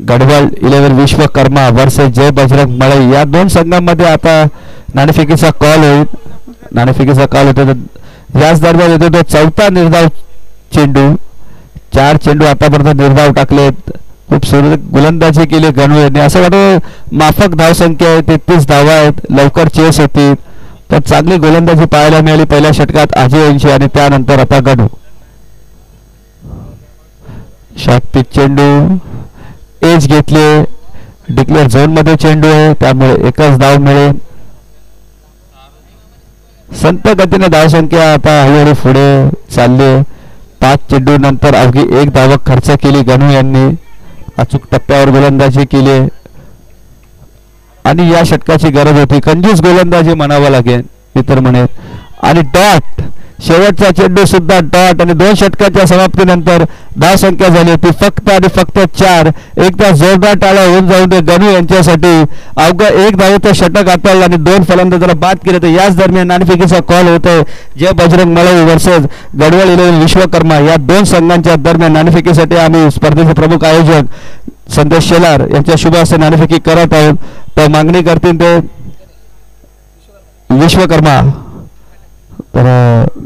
गडवाल 11 विश्वकर्मा वर्सेस जय बजरंग मळई या 2 संघांमध्ये आता नाणेफेकीचा कॉल होईल. नाणेफेकीचा कॉल होतो याच दरम्यान येतो तो 4था निर्धाव चेंडू. 4 चेंडू आतापर्यंत निर्धाव टाकलेत. खूप सुरेख गोलंदाजी केली गणू यांनी. असं वाटतं माफक धावसंख्या आहे, 33 धावा आहेत, लवकर चेस होती. तर चांगली गोलंदाजी पाहायला मिळाली पहिल्या षटकात अजय यांची आणि त्यानंतर आता गणू. शॉर्ट पिच चेंडू एज घेतले. डिक्लेअर झोन मध्ये चेंडू आहे त्यामुळे एकच धाव मिळेल. संत गतीने धावसंख्या आता हळूहळू पुढे चालली. 5 चेंडू नंतर अवघी 1 धाव खर्च केली गणू यांनी. अचूक टप्प्यावर गोलंदाजी केली आणि या षटकाची गरज होती. कंजूस गोलंदाजी म्हणावं लागेल इतर म्हणेल. आणि डॉट शेवटचा चेंडू सुद्धा डॉट आणि 2 षटकाच्या समाप्तीनंतर धावसंख्या झाली होती फक्त आणि फक्त 4. एकदा जोरदार टाळा होऊन जाऊन दे गणू यांच्यासाठी. अवघा 1 धावेचं षटक हाताळलं आणि 2 फलंदाजाला बाद केले. तर याच दरम्यान नाणेफेकीचा कॉल होतोय. जय बजरंग मळई वर्सेस गडवाल 11 विश्वकर्मा या 2 संघांच्या दरम्यान नाणेफेकीसाठी आम्ही स्पर्धेचे प्रमुख आयोजक संदेश शेलार यांच्या शुभ हस्ते नाणेफेकी करत आहोत. तर मागणी करतील ते विश्वकर्मा. तर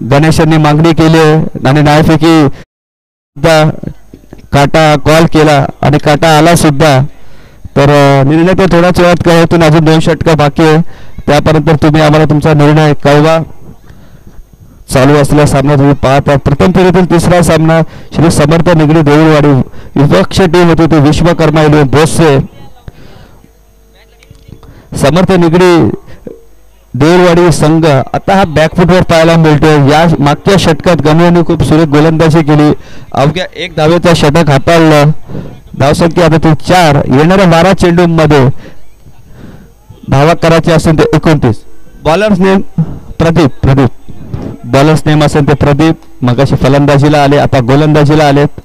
गणेशांनी मागणी केली आणि नाणेफेकी काटा कॉल केला आणि काटा आला सुद्धा. तर निर्णय तो थोड्याच वेळात कळवतून अजून 2 षटकं बाकी आहे. त्यापर्यंत तुम्ही आम्हाला तुमचा निर्णय कळवा. चालू असलेला सामना तुम्ही पाहता. प्रथम फेरीतील 3रा सामना श्री समर्थ निगडी देऊळवाडी विपक्ष टीम होती ती विश्वकर्मा 11 भोसले. समर्थ निगडी देऊळवाडी संघ आता हा बॅकफुटवर पाहायला मिळतो. या मागच्या षटकात गणू यांनी खूप सुरेख गोलंदाजी केली. अवघ्या 1 धावेचा षटक हाताळलं. धावसंख्या आता ती 4. येणाऱ्या 12 चेंडूंमध्ये धावा करायचे असेल ते 29. Bowlers name Pradeep. Bowlers name असेल ते प्रदीप. मगाशी फलंदाजीला आले, आता गोलंदाजीला आलेत.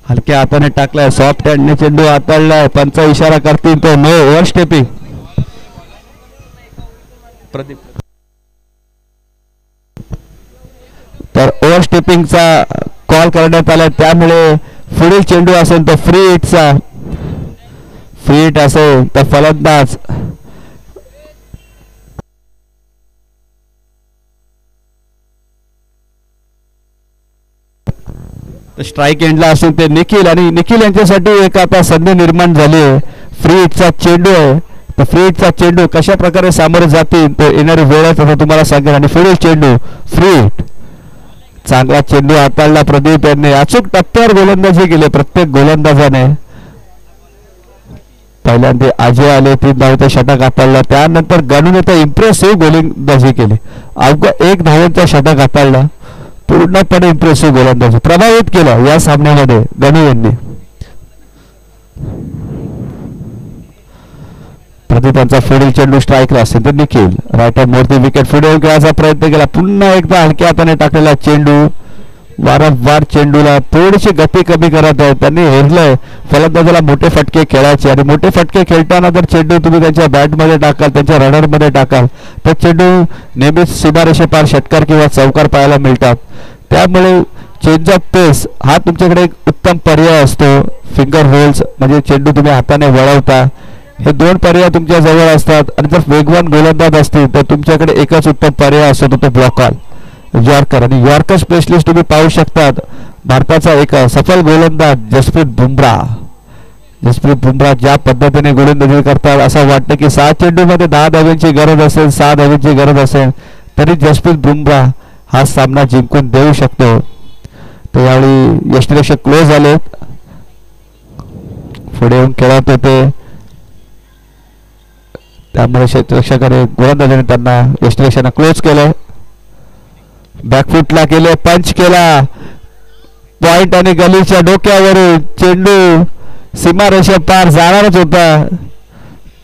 हलक्या हाताने टाकलाय, सॉफ्ट हँडने चेंडू हाताळलाय. पंच इशारा करतील तो नो ओव्हर स्टेपिंग. तर ओव्हरस्टेपिंगचा कॉल करण्यात आला, त्यामुळे पुढील चेंडू असेल तो फ्री हिटचा. फ्री हिट असेल तर फलंदाज स्ट्राईक एंडला असेल ते निखिल, आणि निखिल यांच्यासाठी एक आता संधी निर्माण झाली आहे. फ्री हिटचा चेंडू आहे, तर फ्री हिटचा चेंडू कशा प्रकारे सामोरे जातील तो येणारी वेळ आहे असं तुम्हाला सांगेल. आणि पुढील चेंडू फ्री हिट. चांगला चेंडू हाताळला प्रदीप यांनी, अचूक टप्प्यावर गोलंदाजी केली प्रत्येक गोलंदाजाने. पहिल्यांदा अजय आले, 3 धावेचा षटक हाताळला, त्यानंतर गणूने तर इम्प्रेसिव्ह गोलंदाजी केली, अवघ्या 1 धावेचा षटक हाताळला. पूर्णपणे इम्प्रेसिव्ह गोलंदाजी प्रभावित केलं या सामन्यामध्ये गणू यांनी. प्रदीपांचा पुढील चेंडू स्ट्राईकला असेल तर निखिल राईट हँड मोडती विकेट पुढे येऊन खेळायचा प्रयत्न केला, पुन्हा एकदा हलक्या हाताने टाकलेला चेंडू. वारंवार चेंडूला थोडीशी गती कमी करत आहे त्यांनी, हेरलंय फलंदाजाला मोठे फटके खेळायचे, आणि मोठे फटके खेळताना जर चेंडू तुम्ही त्यांच्या बॅटमध्ये टाकाल, त्यांच्या रनरमध्ये टाकाल, तर चेंडू नेहमीच सीमारेषेपार षटकार किंवा चौकार पाहायला मिळतात. त्यामुळे चेंज ऑफ पेस हा तुमच्याकडे एक उत्तम पर्याय असतो. फिंगर रोल्स म्हणजे चेंडू तुम्ही हाताने वळवता, हे 2 पर्याय तुमच्या जवळ असतात. आणि जर वेगवान गोलंदाज असतील तर तुमच्याकडे एकच उत्तम पर्याय असतो, तो ब्लॉकर यॉर्कर. आणि यॉर्कर स्पेशलिस्ट तुम्ही पाहू शकतात. भारताचा एक सफल गोलंदाज जसप्रीत बुमराह. जसप्रीत बुमराह ज्या पद्धतीने गोलंदाजी करतात, असं वाटतं की 6 चेंडूमध्ये 10 धाव्यांची गरज असेल, 6 धाव्यांची गरज असेल तरी जसप्रीत बुमराह हा सामना जिंकून देऊ शकतो. तर यावेळी यष्टिरक्षक क्लोज आलेत, पुढे येऊन खेळत होते, त्यामुळे यष्टिरक्षकाने गोलंदाजाने त्यांना यष्टिरक्षकांना क्लोज केलं. बॅकफुटला केले, पंच केला, पॉइंट आणि गलीच्या डोक्यावरून चेंडू सीमारेषे पार जाणारच होता,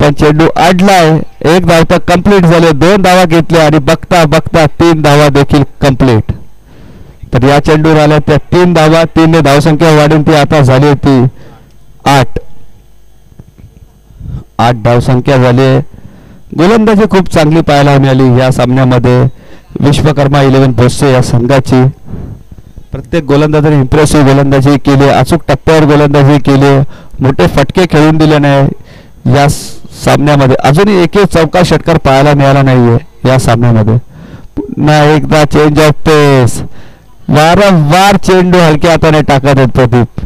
पण चेंडू अडलाय. 1 धाव तर कंप्लीट झाले, 2 धावा घेतल्या, आणि बघता बघता 3 धावा देखील कंप्लीट. तर या चेंडूवर आल्या त्या 3 धावा, 3 धावसंख्या वाढून ती आता झाली होती 8 धावसंख्या झाली. गोलंदाजी खूप चांगली पाहायला मिळाली या सामन्यामध्ये. विश्वकर्मा 11 भोसे या संघाची प्रत्येक गोलंदाजाने इम्प्रेसिव्ह गोलंदाजी केली, अचूक टप्प्यावर गोलंदाजी केली, मोठे फटके खेळून दिले नाही या सामन्यामध्ये. अजूनही एकही चौकार षटकार पाहायला मिळाला नाहीये या सामन्यामध्ये. पुन्हा एकदा चेंज ऑफ पेस, वारंवार चेंडू हलक्या हाताने टाकत आहेत प्रदीप.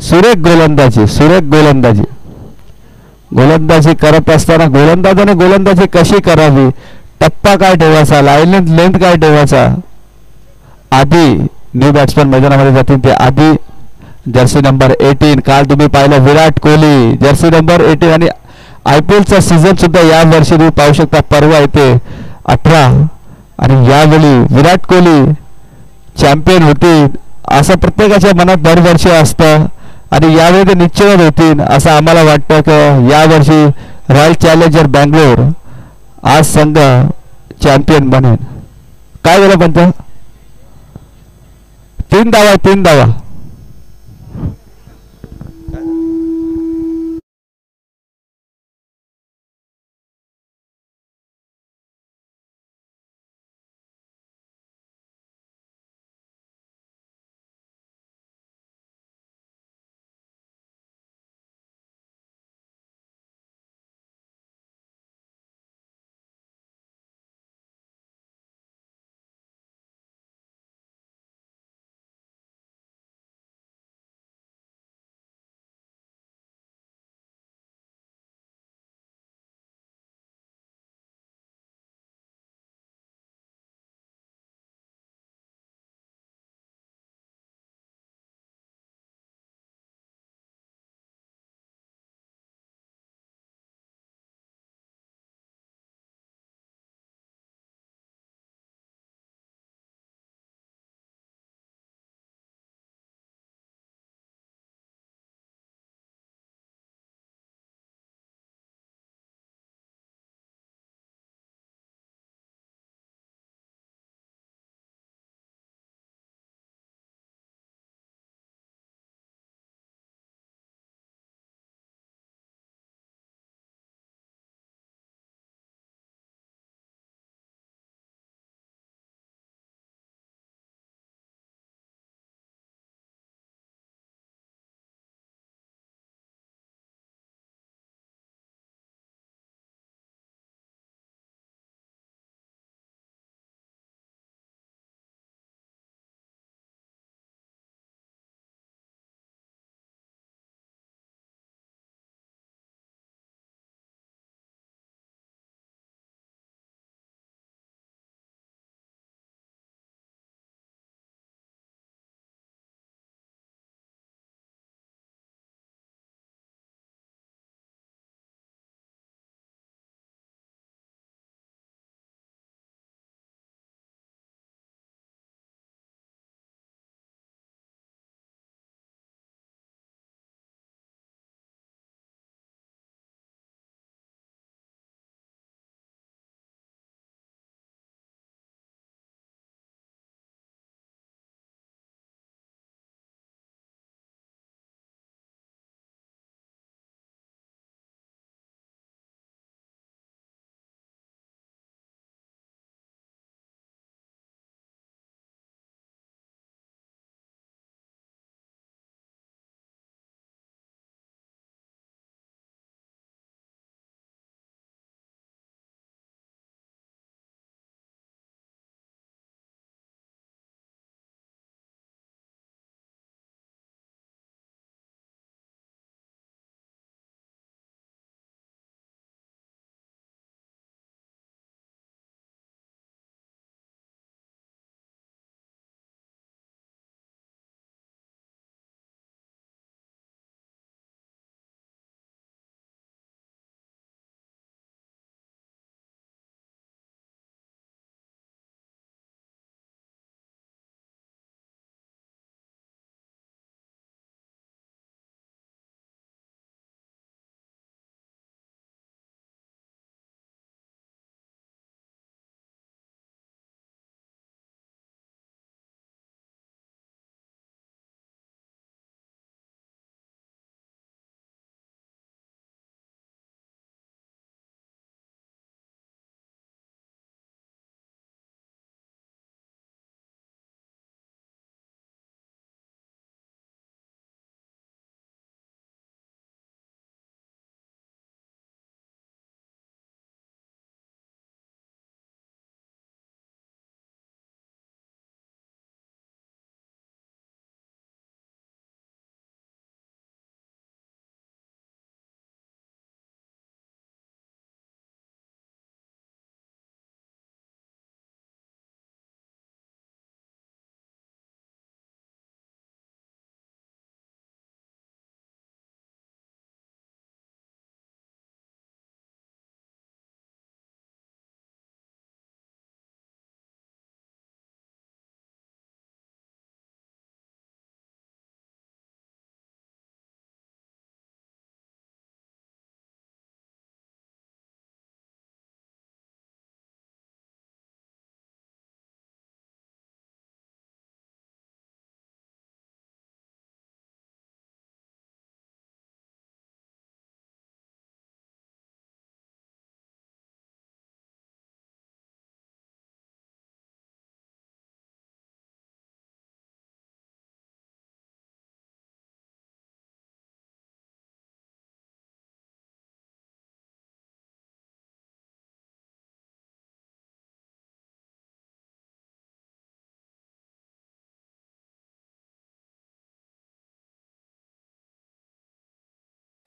सुरेख गोलंदाजी, सुरेख गोलंदाजी. गोलंदाजी करत असताना गोलंदाजाने गोलंदाजी कशी करावी, टप्पा काय ठेवायचा, लाईन लेंथ काय ठेवायचा. आधी न्यू बॅट्समन मैदानामध्ये जातील ते आधी जर्सी नंबर 18, काल तुम्ही पाहिलं विराट कोहली जर्सी नंबर 18, आणि IPLचा सीझन सुद्धा या वर्षी तुम्ही पाहू शकता, परवा येते 18, आणि यावेळी विराट कोहली चॅम्पियन होतील असं प्रत्येकाच्या मनात दरवर्षी असतं, आणि यावेळी ते निश्चित होतील असं आम्हाला वाटतं की यावर्षी रॉयल चॅलेंजर बँगलोर आज संघ चॅम्पियन बनेल. काय झालं पंच? 3 धावा, 3 धावा.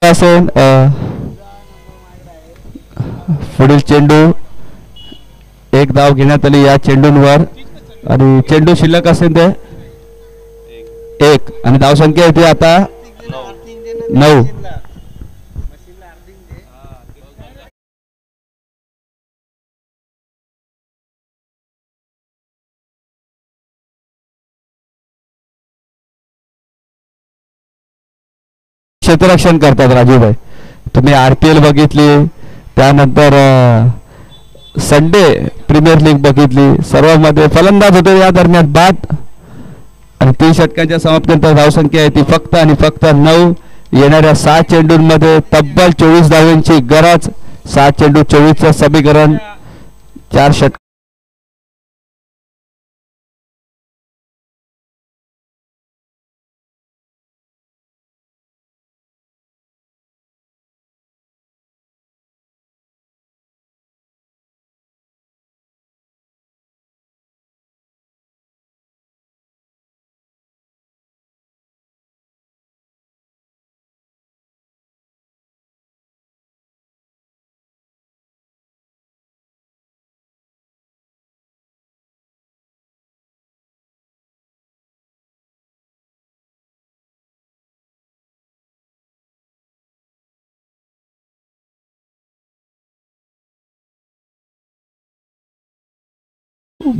असेल पुढील चेंडू एक धाव घेण्यात आली या चेंडूंवर आणि चेंडू शिल्लक असेल ते एक आणि धावसंख्या येते आता 9. क्षेत्ररक्षण करतात राजूभाई. तुम्ही RPL बघितली, त्यानंतर संडे प्रीमियर लीग बघितली, सर्वांमध्ये फलंदाज होते या दरम्यान बाद आणि 3 षटकांच्या समाप्तीनंतर धावसंख्या आहे ती फक्त आणि फक्त 9. येणाऱ्या 6 चेंडूंमध्ये तब्बल 24 धावांची गरज. 7 चेंडू 24चं समीकरण. 4 षटक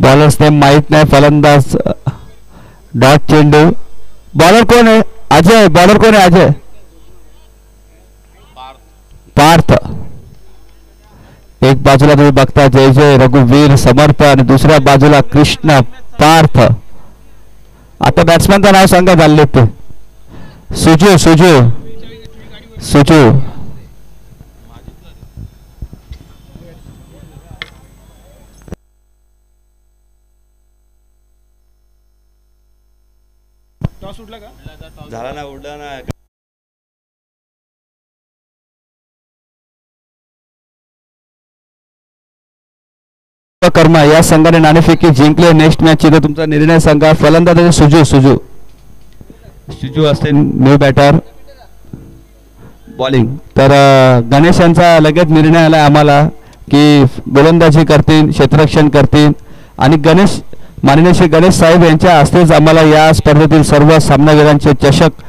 बॉलर्स नेम माहित नाही. फलंदाज डॉट चेंडू. बॉलर कोण आहे? अजय. बॉलर कोण आहे? अजय पार्थ. एक बाजूला तुम्ही बघता जय जय रघुवीर समर्थ आणि दुसऱ्या बाजूला कृष्ण पार्थ. आता बॅट्समॅनचं नाव सांगा झाले ते. सुजू सुजू सुजू. झाला ना उडला ना. कर्मा या संघाने नाणेफेकी जिंकले. नेक्स्ट मॅच ची तुमचा निर्णय सांगा. फलंदाज सुजू सुजू सुजू असते न्यू बॅटर. बॉलिंग तर गणेश यांचा लगेच निर्णय आला आम्हाला की गोलंदाजी करतील, क्षेत्ररक्षण करतील आणि गणेश माननीय श्री गणेश साहेब यांच्या हस्तेच आम्हाला या स्पर्धेतील सर्व सामनावीरांचे चषक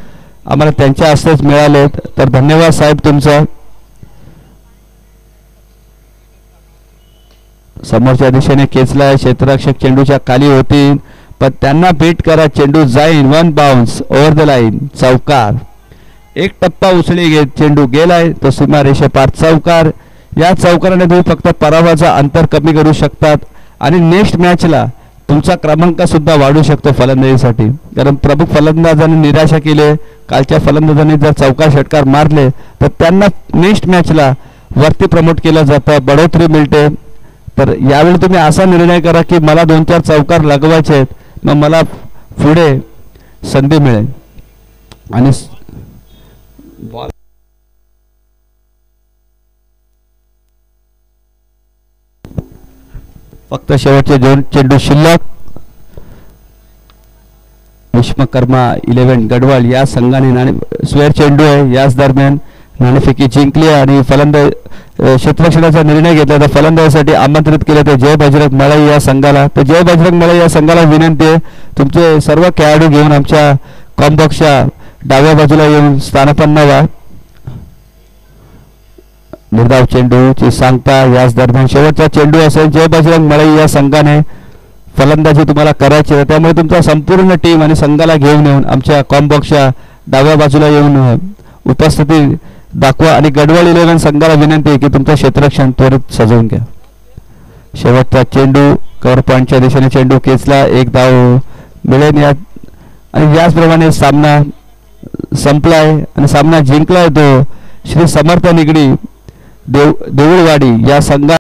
आम्हाला त्यांच्या हस्तेच मिळालेत. तर धन्यवाद साहेब तुमचं. समोरच्या दिशेने खेचलाय. क्षेत्ररक्षक चेंडूच्या खाली होतील पण त्यांना बीट करा. चेंडू जाईन. 1 बाउन्स ओव्हर द लाईन. चौकार. एक टप्पा उचली घेत चेंडू गेलाय तो सीमा रेषेपार. चौकार. या चौकाराने तुम्ही फक्त पराभवाचा अंतर कमी करू शकतात आणि नेक्स्ट मॅचला तुमचा क्रमांक सुद्धा वाढू शकतो फलंदाजीसाठी. कारण प्रमुख फलंदाजांनी निराशा केली. कालच्या फलंदाजांनी जर चौकार षटकार मारले तर त्यांना नेक्स्ट मॅचला वरती प्रमोट केलं जातं, बढोतरी मिळते. तर यावेळी तुम्ही असा निर्णय करा की मला 2-4 चौकार लगवायचे आहेत, मग मला पुढे संधी मिळेल. आणि फक्त शेवटचे 2 चेंडू शिल्लक. विश्वकर्मा 11 गडवाल या संघाने स्वेअर चेंडू आहे. याच दरम्यान नाणेफेकी जिंकली आणि फलंदाज क्षेत्ररक्षणाचा निर्णय घेतला. तर फलंदाजीसाठी आमंत्रित केले ते जय बजरंग मळई या संघाला. तर जय बजरंग मळई या संघाला विनंती आहे तुमचे सर्व खेळाडू घेऊन आमच्या कॉम्बॉक्सच्या डाव्या बाजूला येऊन स्थानापन्न व्हा. निर्धाव चेंडूची सांगता. याच दरम्यान शेवटचा चेंडू असेल. जय बजरंग मळई या संघाने फलंदाजी तुम्हाला करायची आहे, त्यामुळे तुमचा संपूर्ण टीम आणि संघाला घेऊन येऊन आमच्या कॉम्बॉक्सच्या डाव्या बाजूला येऊन उपस्थिती दाखवा. आणि गडवाल 11 संघाला विनंती आहे की तुमचं क्षेत्ररक्षण त्वरित सजवून घ्या. शेवटचा चेंडू कव्हर पॉईंटच्या दिशेने चेंडू खेचला. 1 धाव मिळेल यात आणि याचप्रमाणे सामना संपलाय आणि सामना जिंकलाय तो श्री समर्थ निगडी देऊळवाडी या संघा